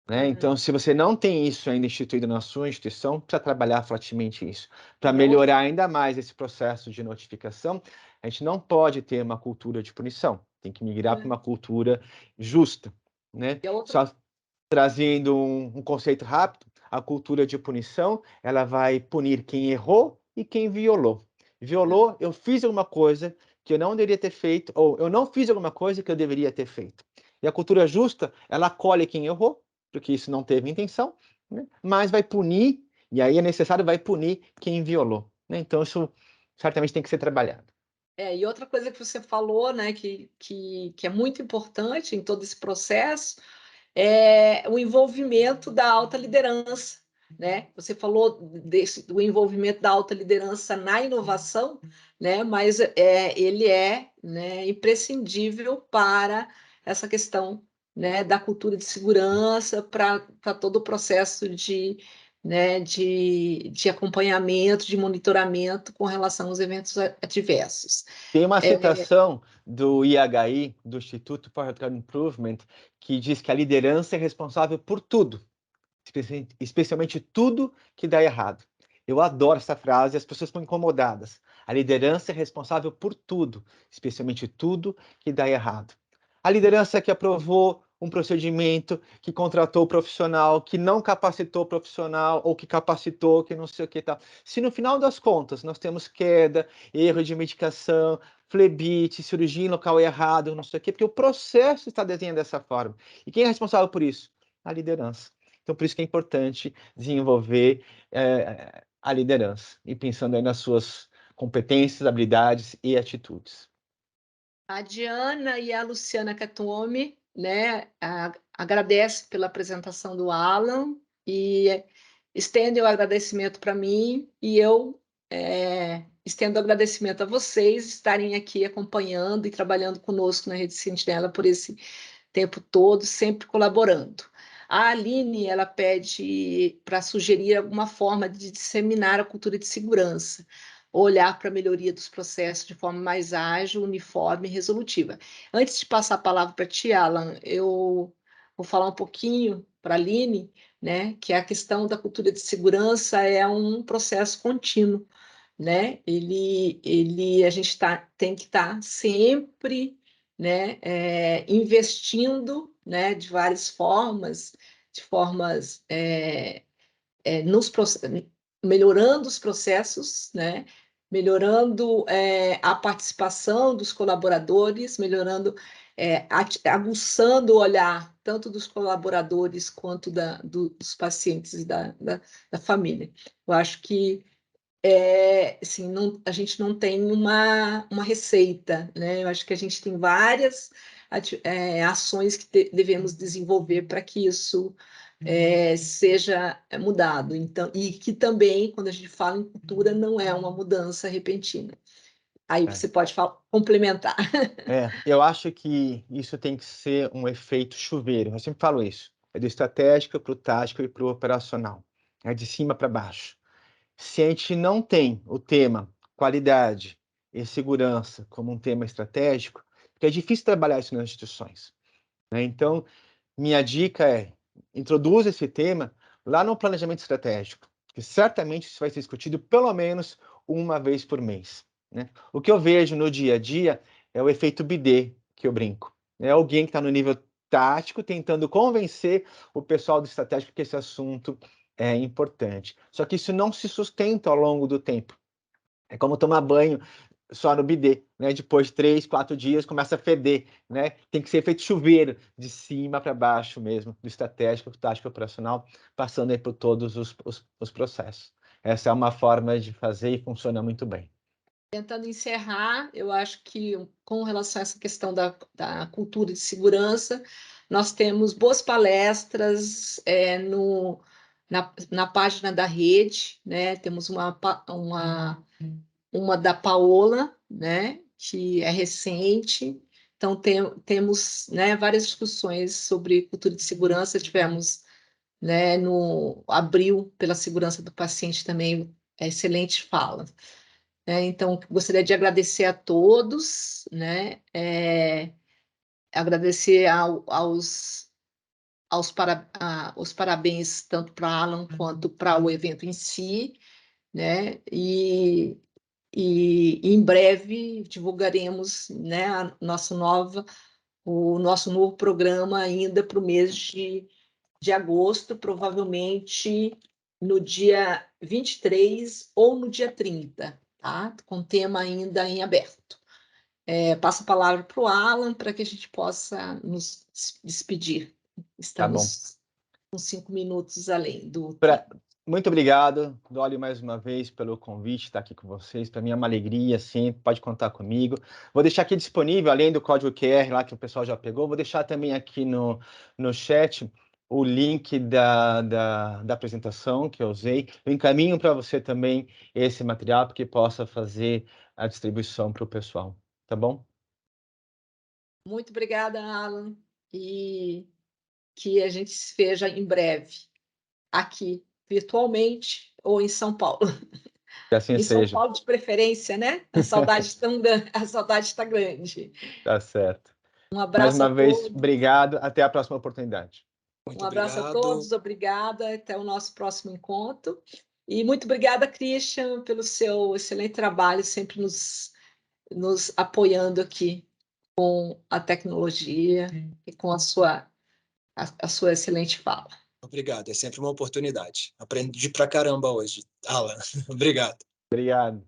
Né? Então, se você não tem isso ainda instituído na sua instituição, precisa trabalhar fortemente isso. Para melhorar ainda mais esse processo de notificação, a gente não pode ter uma cultura de punição, tem que migrar para uma cultura justa. Né? Só trazendo um conceito rápido, a cultura de punição, ela vai punir quem errou e quem violou. Violou, eu fiz alguma coisa que eu não deveria ter feito, ou eu não fiz alguma coisa que eu deveria ter feito. E a cultura justa, ela acolhe quem errou, porque isso não teve intenção, né? Mas vai punir, e aí é necessário, vai punir quem violou. Né? Então, isso certamente tem que ser trabalhado. E outra coisa que você falou, né, que é muito importante em todo esse processo, é o envolvimento da alta liderança. Né? Você falou do envolvimento da alta liderança na inovação, né? Mas ele né, imprescindível para essa questão, né, da cultura de segurança, para todo o processo né, de acompanhamento, de monitoramento com relação aos eventos adversos. Tem uma citação do IHI, do Instituto for Healthcare Improvement, que diz que a liderança é responsável por tudo, especialmente tudo que dá errado. Eu adoro essa frase, as pessoas estão incomodadas. A liderança é responsável por tudo, especialmente tudo que dá errado. A liderança que aprovou um procedimento, que contratou o profissional, que não capacitou o profissional, ou que capacitou, que não sei o que tal. Se no final das contas nós temos queda, erro de medicação, flebite, cirurgia em local errado, não sei o quê, porque o processo está desenhado dessa forma. E quem é responsável por isso? A liderança. Então, por isso que é importante desenvolver a liderança, e pensando aí nas suas competências, habilidades e atitudes. A Diana e a Luciana Catuomi, né, agradece pela apresentação do Alan e estendem o agradecimento para mim, e eu estendo o agradecimento a vocês estarem aqui acompanhando e trabalhando conosco na Rede Sentinela por esse tempo todo, sempre colaborando. A Aline, ela pede para sugerir alguma forma de disseminar a cultura de segurança, olhar para a melhoria dos processos de forma mais ágil, uniforme e resolutiva. Antes de passar a palavra para ti, Alan, eu vou falar um pouquinho para a Aline, né, que a questão da cultura de segurança é um processo contínuo, né? A gente tem que estar sempre, né, investindo, né, de várias formas, melhorando os processos, né, melhorando a participação dos colaboradores, melhorando, aguçando o olhar tanto dos colaboradores quanto dos pacientes e da família. Eu acho que assim, a gente não tem uma receita, né? Eu acho que a gente tem várias ações que devemos desenvolver para que isso seja mudado. Então, e que também, quando a gente fala em cultura, não é uma mudança repentina. Aí você pode complementar. Eu acho que isso tem que ser um efeito chuveiro. Eu sempre falo isso. É do estratégico para o tático e para o operacional. É de cima para baixo. Se a gente não tem o tema qualidade e segurança como um tema estratégico, porque é difícil trabalhar isso nas instituições, né? Então, minha dica é: introduza esse tema lá no planejamento estratégico, que certamente isso vai ser discutido pelo menos uma vez por mês, né? O que eu vejo no dia a dia é o efeito bidê, que eu brinco. É alguém que está no nível tático tentando convencer o pessoal do estratégico que esse assunto é importante. Só que isso não se sustenta ao longo do tempo. É como tomar banho só no bidê, né? Depois de 3, 4 dias começa a feder, né? Tem que ser feito chuveiro, de cima para baixo mesmo, do estratégico, do tático operacional, passando aí por todos os processos. Essa é uma forma de fazer e funciona muito bem. Tentando encerrar, eu acho que com relação a essa questão da cultura de segurança, nós temos boas palestras na página da rede, né? Temos uma da Paola, né? Que é recente. Então, temos, né, várias discussões sobre cultura de segurança. Tivemos, né, no Abril pela Segurança do Paciente também, excelente fala. Então, gostaria de agradecer a todos, né? Agradecer os parabéns tanto para Alan quanto para o evento em si, né? E em breve divulgaremos, né, o nosso novo programa ainda para o mês de agosto, provavelmente no dia 23 ou no dia 30, tá? Com tema ainda em aberto. Passo a palavra para o Alan para que a gente possa nos despedir. Estamos com 5 minutos além do... Muito obrigado, Dolly, mais uma vez pelo convite, estar aqui com vocês. Para mim é uma alegria, sempre, pode contar comigo. Vou deixar aqui disponível, além do código QR lá que o pessoal já pegou, vou deixar também aqui no chat o link da apresentação que eu usei. Eu encaminho para você também esse material, para que possa fazer a distribuição para o pessoal, tá bom? Muito obrigada, Alan, e que a gente se veja em breve aqui, virtualmente ou em São Paulo. Que assim em seja. São Paulo, de preferência, né? A saudade está grande. Tá certo. Um abraço mais uma a vez, todos. obrigado. Até a próxima oportunidade. Muito Um abraço obrigado. a todos, obrigada. Até o nosso próximo encontro. E muito obrigada, Christian, pelo seu excelente trabalho, sempre nos apoiando aqui com a tecnologia e com a sua a sua excelente fala. Obrigado, é sempre uma oportunidade. Aprendi pra caramba hoje, Alan. Obrigado. Obrigado.